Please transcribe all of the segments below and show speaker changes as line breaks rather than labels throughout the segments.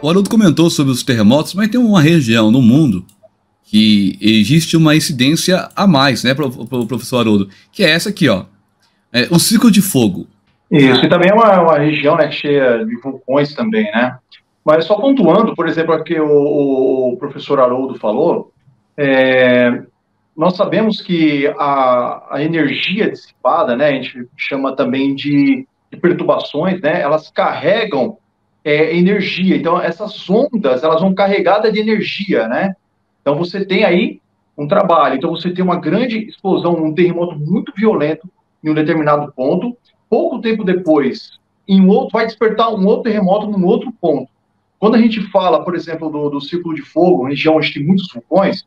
O Haroldo comentou sobre os terremotos, mas tem uma região no mundo que existe uma incidência a mais, né, professor Haroldo, que é essa aqui, ó, o ciclo de fogo.
Isso, e também é uma região, né, cheia de vulcões também, né? Mas só pontuando, por exemplo, aqui o professor Haroldo falou, nós sabemos que a energia dissipada, né, a gente chama também de perturbações, né, elas carregam energia. Então, essas ondas, elas vão carregadas de energia, né? Então, você tem aí um trabalho. Então, você tem uma grande explosão, um terremoto muito violento em um determinado ponto. Pouco tempo depois, vai despertar um outro terremoto num outro ponto. Quando a gente fala, por exemplo, do círculo de fogo, região onde tem muitos vulcões,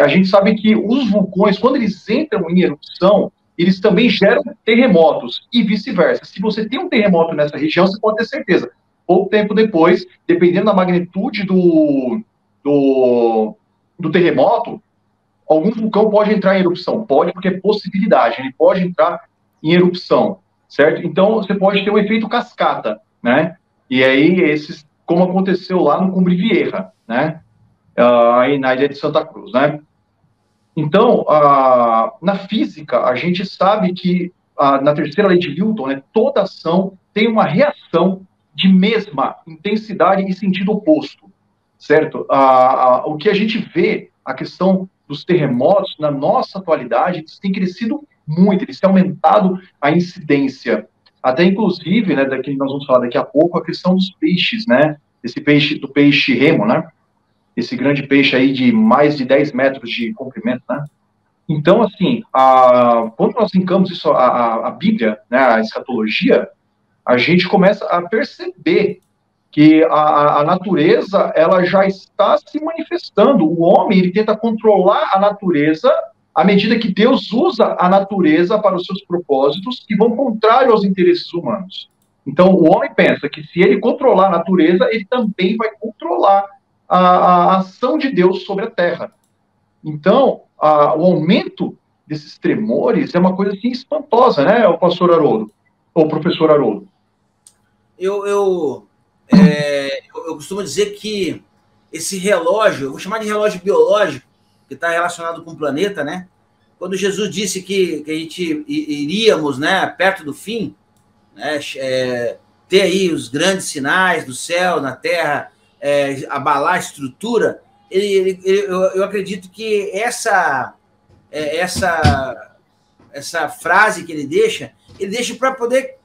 a gente sabe que os vulcões, quando eles entram em erupção, eles também geram terremotos e vice-versa. Se você tem um terremoto nessa região, você pode ter certeza. Pouco tempo depois, dependendo da magnitude do terremoto, algum vulcão pode entrar em erupção. Pode, porque é possibilidade, ele pode entrar em erupção, certo? Então, você pode ter um efeito cascata, né? E aí, como aconteceu lá no Cumbre Vieja, né? Aí na ilha de Santa Cruz, né? Então, na física, a gente sabe que na terceira lei de Newton, né, toda ação tem uma reação de mesma intensidade e sentido oposto, certo? O que a gente vê, a questão dos terremotos, na nossa atualidade, eles têm crescido muito, eles têm aumentado a incidência. Até, inclusive, né, daqui nós vamos falar daqui a pouco, a questão dos peixes, né? Do peixe remo, né? Esse grande peixe aí de mais de 10 metros de comprimento, né? Então, assim, quando nós linkamos isso à Bíblia, né, à escatologia, a gente começa a perceber que a natureza, ela já está se manifestando. O homem, ele tenta controlar a natureza à medida que Deus usa a natureza para os seus propósitos que vão contrário aos interesses humanos. Então, o homem pensa que se ele controlar a natureza, ele também vai controlar a ação de Deus sobre a terra. Então, o aumento desses tremores é uma coisa assim espantosa, né, o pastor Haroldo, ou o professor Haroldo?
Eu costumo dizer que esse relógio, eu vou chamar de relógio biológico, que está relacionado com o planeta, né? Quando Jesus disse que a gente iríamos, né, perto do fim, né, ter aí os grandes sinais do céu, na terra, abalar a estrutura, eu acredito que essa frase que ele deixa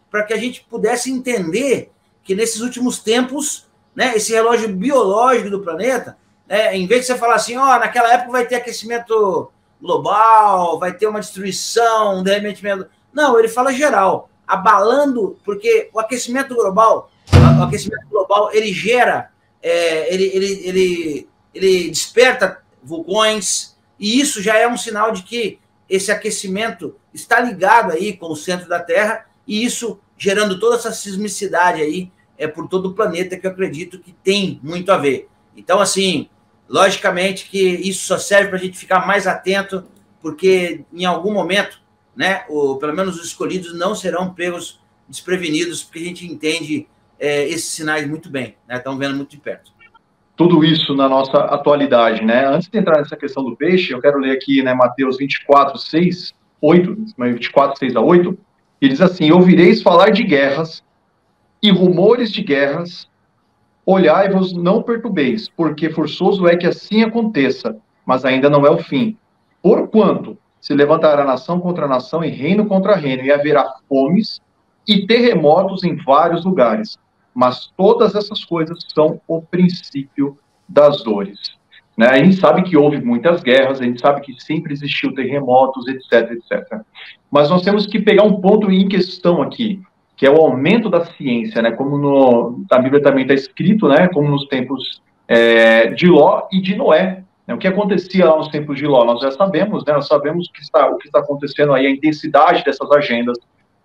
para que a gente pudesse entender que nesses últimos tempos, né, esse relógio biológico do planeta, né, em vez de você falar assim, naquela época vai ter aquecimento global, vai ter uma destruição, derretimento. Não, ele fala geral, abalando, porque o aquecimento global, ele gera, ele desperta vulcões, e isso já é um sinal de que esse aquecimento está ligado aí com o centro da Terra, e isso gerando toda essa sismicidade aí por todo o planeta, que eu acredito que tem muito a ver. Então, assim, logicamente que isso só serve para a gente ficar mais atento, porque em algum momento, né, pelo menos os escolhidos não serão pegos desprevenidos, porque a gente entende esses sinais muito bem, né? Estão vendo muito de perto.
Tudo isso na nossa atualidade, né? Antes de entrar nessa questão do peixe, eu quero ler aqui, né, Mateus 24, 6, 8, 24, 6 a 8, e diz assim: ouvireis falar de guerras e rumores de guerras, olhai-vos, não perturbeis, porque forçoso é que assim aconteça, mas ainda não é o fim. Porquanto se levantará nação contra nação e reino contra reino, e haverá fomes e terremotos em vários lugares. Mas todas essas coisas são o princípio das dores. Né? A gente sabe que houve muitas guerras, a gente sabe que sempre existiu terremotos, etc, etc. Mas nós temos que pegar um ponto em questão aqui, que é o aumento da ciência, né? Como na Bíblia também está escrito, né? Como nos tempos de Ló e de Noé. Né? O que acontecia lá nos tempos de Ló, nós já sabemos, né? Nós sabemos o que está acontecendo aí, a intensidade dessas agendas,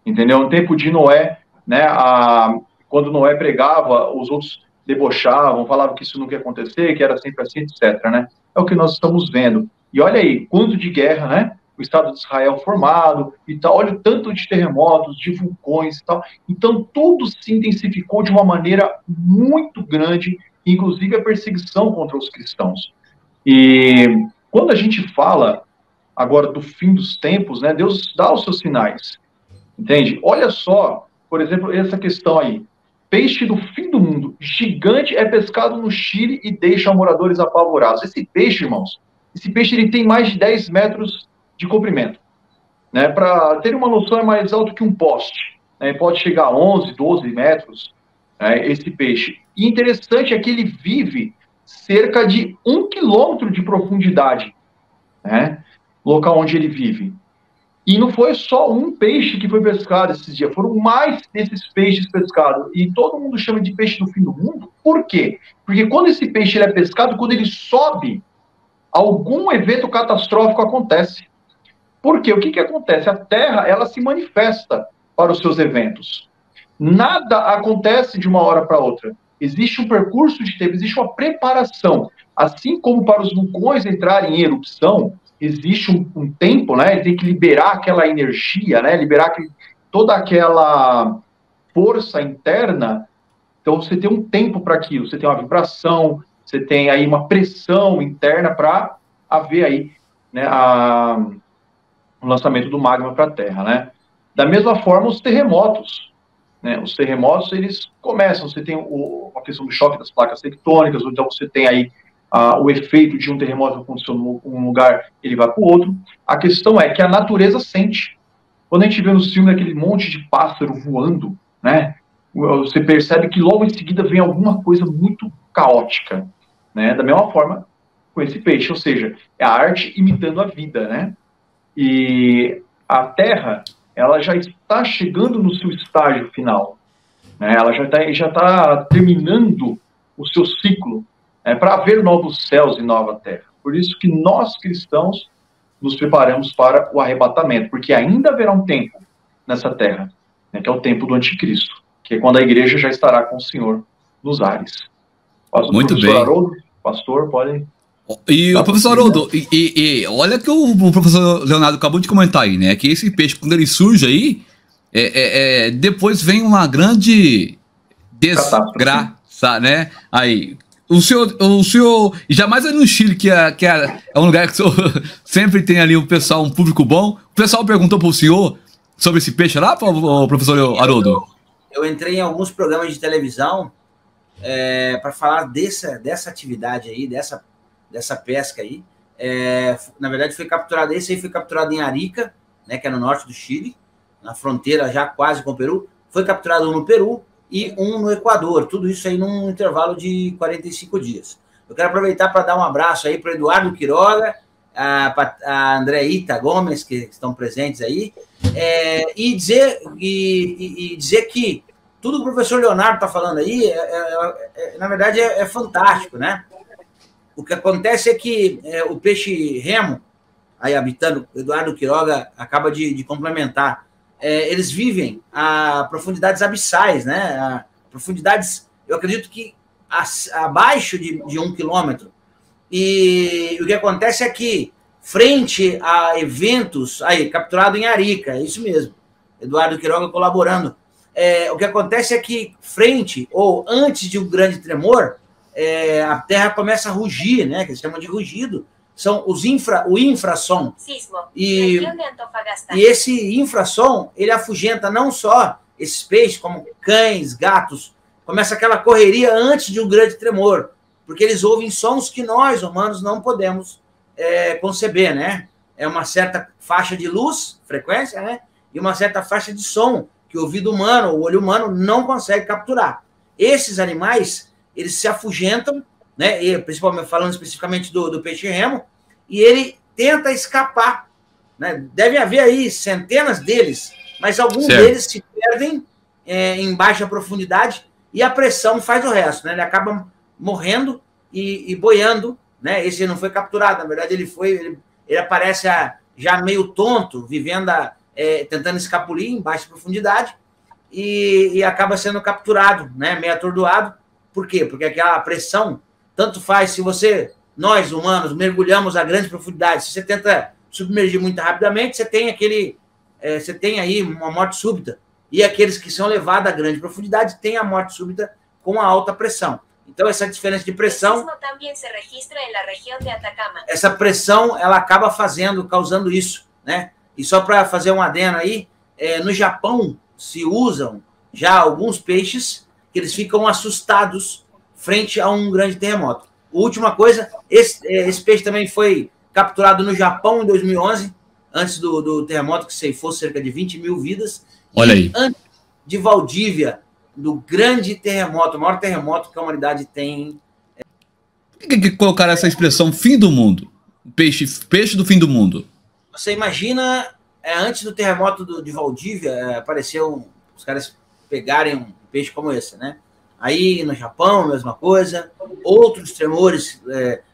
entendeu? No tempo de Noé, né? Quando Noé pregava, os outros debochavam, falavam que isso não ia acontecer, que era sempre assim, etc, né? É o que nós estamos vendo. E olha aí, quanto de guerra, né? O Estado de Israel formado e tal, olha o tanto de terremotos, de vulcões e tal. Então, tudo se intensificou de uma maneira muito grande inclusive a perseguição contra os cristãos. E quando a gente fala agora do fim dos tempos, né, Deus dá os seus sinais, entende? Olha só, por exemplo, essa questão aí. Peixe do fim do mundo, gigante, é pescado no Chile e deixa moradores apavorados. Esse peixe, irmãos, esse peixe ele tem mais de 10 metros de comprimento. Né? Para ter uma noção, é mais alto que um poste. Né? Pode chegar a 11, 12 metros, né, esse peixe. E interessante é que ele vive cerca de 1 quilômetro de profundidade, né? Local onde ele vive. E não foi só um peixe que foi pescado esses dias, foram mais desses peixes pescados. E todo mundo chama de peixe do fim do mundo. Por quê? Porque quando esse peixe ele é pescado, quando ele sobe, algum evento catastrófico acontece. Por quê? O que acontece? A Terra ela se manifesta para os seus eventos. Nada acontece de uma hora para outra. Existe um percurso de tempo, existe uma preparação. Assim como para os vulcões entrarem em erupção, existe um tempo, né? Ele tem que liberar aquela energia, né? Liberar toda aquela força interna. Então, você tem um tempo para aquilo. Você tem uma vibração, você tem aí uma pressão interna para haver aí, né, o lançamento do magma para a Terra, né? Da mesma forma, os terremotos. Né? Os terremotos, eles começam. Você tem a questão do choque das placas tectônicas, ou então você tem aí o efeito de um terremoto acontecer num lugar, ele vai para o outro. A questão é que a natureza sente. Quando a gente vê nos filmes aquele monte de pássaro voando, né, você percebe que logo em seguida vem alguma coisa muito caótica. Né? Da mesma forma com esse peixe, ou seja, é a arte imitando a vida. Né? E a Terra, ela já está chegando no seu estágio final. Né? Ela já tá terminando o seu ciclo. Para haver novos céus e nova terra. Por isso que nós, cristãos, nos preparamos para o arrebatamento, porque ainda haverá um tempo nessa terra, né, que é o tempo do anticristo, que é quando a igreja já estará com o Senhor nos ares.
Muito bem.
Haroldo, pastor, pode...
E o professor Haroldo, olha que o professor Leonardo acabou de comentar aí, né, que esse peixe, quando ele surge aí, depois vem uma grande desgraça, né, aí... O senhor, jamais ali no Chile, que é um lugar que o senhor sempre tem ali um público bom. O pessoal perguntou para o senhor sobre esse peixe lá, professor Haroldo?
Eu entrei em alguns programas de televisão para falar dessa atividade aí, dessa pesca aí. Na verdade, esse aí foi capturado em Arica, né, que é no norte do Chile, na fronteira já quase com o Peru. Foi capturado no Peru e um no Equador, tudo isso aí num intervalo de 45 dias. Eu quero aproveitar para dar um abraço aí para o Eduardo Quiroga, a Andreita Gomes, que estão presentes aí, e dizer que tudo que o professor Leonardo está falando aí, na verdade, é fantástico, né? O que acontece é que o peixe remo, aí habitando, o Eduardo Quiroga acaba de complementar, eles vivem a profundidades abissais, né? Profundidades, eu acredito que abaixo de 1 quilômetro. E o que acontece é que, frente a eventos, aí, capturado em Arica, é isso mesmo, Eduardo Quiroga colaborando. O que acontece é que, frente ou antes de um grande tremor, a Terra começa a rugir, né? Que eles chamam de rugido. São o infrassom. E esse infrassom, ele afugenta não só esses peixes, como cães, gatos, começa aquela correria antes de um grande tremor, porque eles ouvem sons que nós, humanos, não podemos conceber, né? É uma certa faixa de luz, frequência, né? E uma certa faixa de som, que o ouvido humano, o olho humano, não consegue capturar. Esses animais, eles se afugentam, né? E, principalmente falando especificamente do peixe remo, e ele tenta escapar, né? Deve haver aí centenas deles, mas alguns deles se perdem em baixa profundidade e a pressão faz o resto, né? Ele acaba morrendo e boiando, né? Esse não foi capturado, na verdade ele aparece já meio tonto, vivendo tentando escapulir em baixa profundidade e acaba sendo capturado, né? Meio atordoado. Por quê? Porque aquela pressão tanto faz se nós humanos mergulhamos a grandes profundidades, se você tenta submergir muito rapidamente, você tem aí uma morte súbita. E aqueles que são levados a grande profundidade têm a morte súbita com a alta pressão. Então, essa diferença de pressão, essa pressão, ela acaba causando isso, né? E só para fazer um adendo aí, no Japão se usam já alguns peixes que eles ficam assustados frente a um grande terremoto. Última coisa, esse peixe também foi capturado no Japão em 2011, antes do terremoto que ceifou cerca de 20 mil vidas.
Olha aí.
Antes de Valdívia, do grande terremoto, o maior terremoto que a humanidade tem.
Por que colocaram essa expressão fim do mundo? Peixe do fim do mundo.
Você imagina, antes do terremoto de Valdívia, apareceu os caras pegarem um peixe como esse, né? Aí no Japão, mesma coisa. Outros tremores,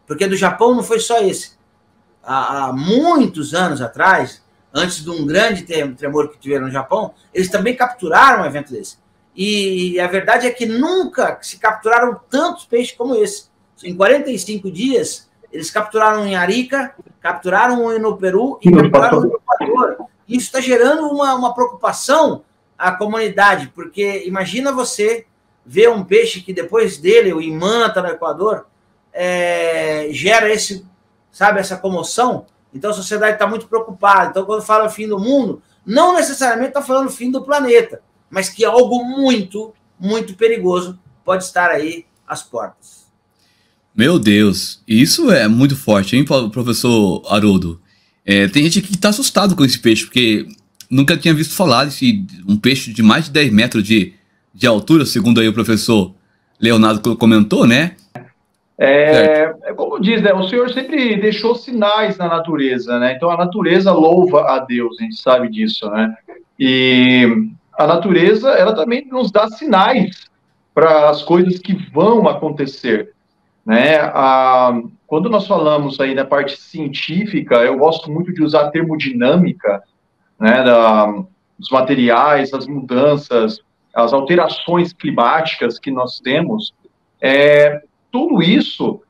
porque do Japão não foi só esse. Há muitos anos atrás, antes de um grande tremor que tiveram no Japão, eles também capturaram um evento desse. E a verdade é que nunca se capturaram tantos peixes como esse. Em 45 dias, eles capturaram em Arica, capturaram um no Peru e capturaram no Equador. Isso está gerando uma preocupação à comunidade, porque imagina você ver um peixe que depois dele, o imã, no Equador, gera essa comoção. Então a sociedade está muito preocupada. Então, quando fala fim do mundo, não necessariamente está falando fim do planeta, mas que algo muito, muito perigoso pode estar aí às portas.
Meu Deus, isso é muito forte, hein, professor Haroldo? Tem gente que está assustado com esse peixe, porque nunca tinha visto falar de um peixe de mais de 10 metros de altura, segundo aí o professor Leonardo comentou, né?
Como diz, né? O Senhor sempre deixou sinais na natureza, né? Então a natureza louva a Deus, a gente sabe disso, né? E a natureza, ela também nos dá sinais para as coisas que vão acontecer, né? Quando nós falamos aí da parte científica, eu gosto muito de usar a termodinâmica, né? Dos materiais, as mudanças, as alterações climáticas que nós temos. Tudo isso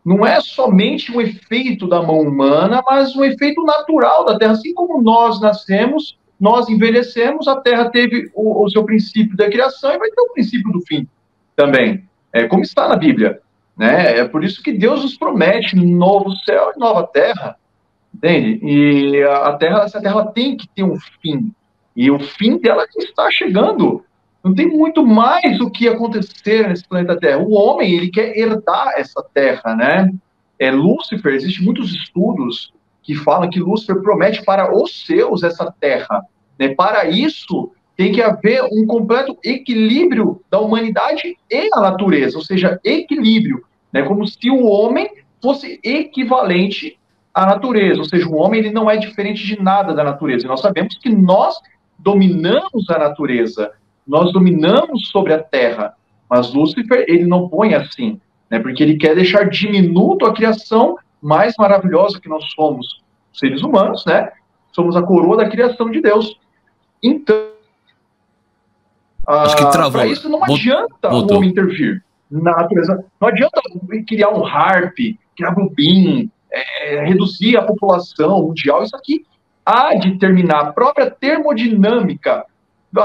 não é somente um efeito da mão humana, mas um efeito natural da Terra. Assim como nós nascemos, nós envelhecemos, a Terra teve o seu princípio da criação e vai ter o princípio do fim também, como está na Bíblia, né? É por isso que Deus nos promete um novo céu e nova terra, entende? E essa terra tem que ter um fim, e o fim dela está chegando. Não tem muito mais o que acontecer nesse planeta Terra. O homem, ele quer herdar essa terra, né? Lúcifer, existem muitos estudos que falam que Lúcifer promete para os seus essa terra, né? Para isso, tem que haver um completo equilíbrio da humanidade e a natureza, ou seja, equilíbrio, né? Como se o homem fosse equivalente à natureza, ou seja, o homem ele não é diferente de nada da natureza. E nós sabemos que nós dominamos a natureza, nós dominamos sobre a terra, mas Lúcifer, ele não põe assim, né, porque ele quer deixar diminuto a criação mais maravilhosa que nós somos, seres humanos, né, somos a coroa da criação de Deus. Então, para isso não adianta o homem intervir na natureza, não adianta criar um HAARP, criar Bluebeam, reduzir a população mundial, isso aqui há de terminar, a própria termodinâmica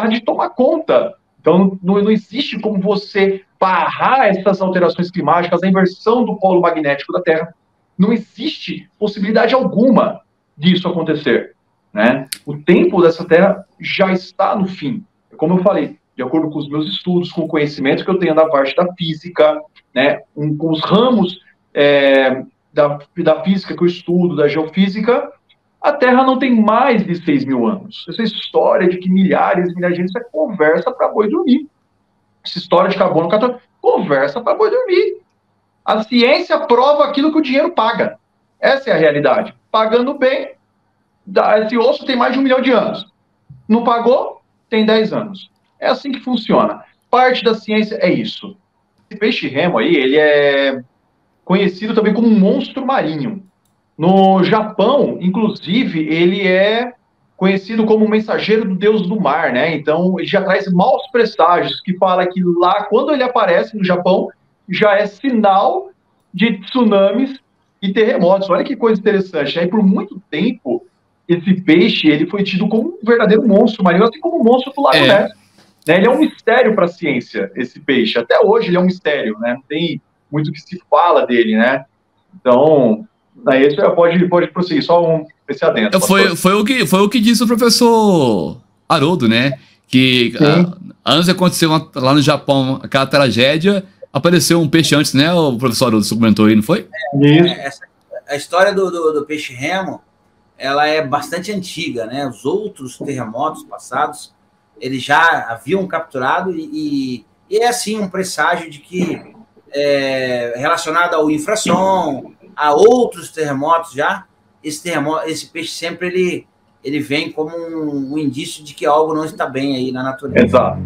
de tomar conta. Então, não existe como você barrar essas alterações climáticas, a inversão do polo magnético da Terra. Não existe possibilidade alguma disso acontecer, né? O tempo dessa Terra já está no fim. Como eu falei, de acordo com os meus estudos, com o conhecimento que eu tenho da parte da física, né, com os ramos da física que eu estudo, da geofísica, a Terra não tem mais de 6 mil anos. Essa história de que milhares e milhares de anos, isso é conversa para boi dormir. Essa história de carbono 14, conversa para boi dormir. A ciência prova aquilo que o dinheiro paga. Essa é a realidade. Pagando bem, esse osso tem mais de 1 milhão de anos. Não pagou, tem 10 anos. É assim que funciona. Parte da ciência é isso. Esse peixe-remo aí, ele é conhecido também como um monstro marinho. No Japão, inclusive, ele é conhecido como o mensageiro do deus do mar, né? Então, ele já traz maus presságios, que fala que lá, quando ele aparece no Japão, já é sinal de tsunamis e terremotos. Olha que coisa interessante. Aí, por muito tempo, esse peixe ele foi tido como um verdadeiro monstro marinho, assim como o monstro do Lago Ness. né? Ele é um mistério para a ciência, esse peixe. Até hoje ele é um mistério, né? Não tem muito o que se fala dele, né? Então, aí você pode prosseguir, só esse adendo.
Foi o que disse o professor Haroldo, né? Que antes de acontecer lá no Japão aquela tragédia, apareceu um peixe antes, né? O professor Haroldo comentou aí, não foi?
A história do peixe remo, ela é bastante antiga, né? Os outros terremotos passados, eles já haviam capturado e é assim um presságio de que relacionado ao infrassom, a outros terremotos já, esse peixe sempre ele vem como um indício de que algo não está bem aí na natureza.
Exato.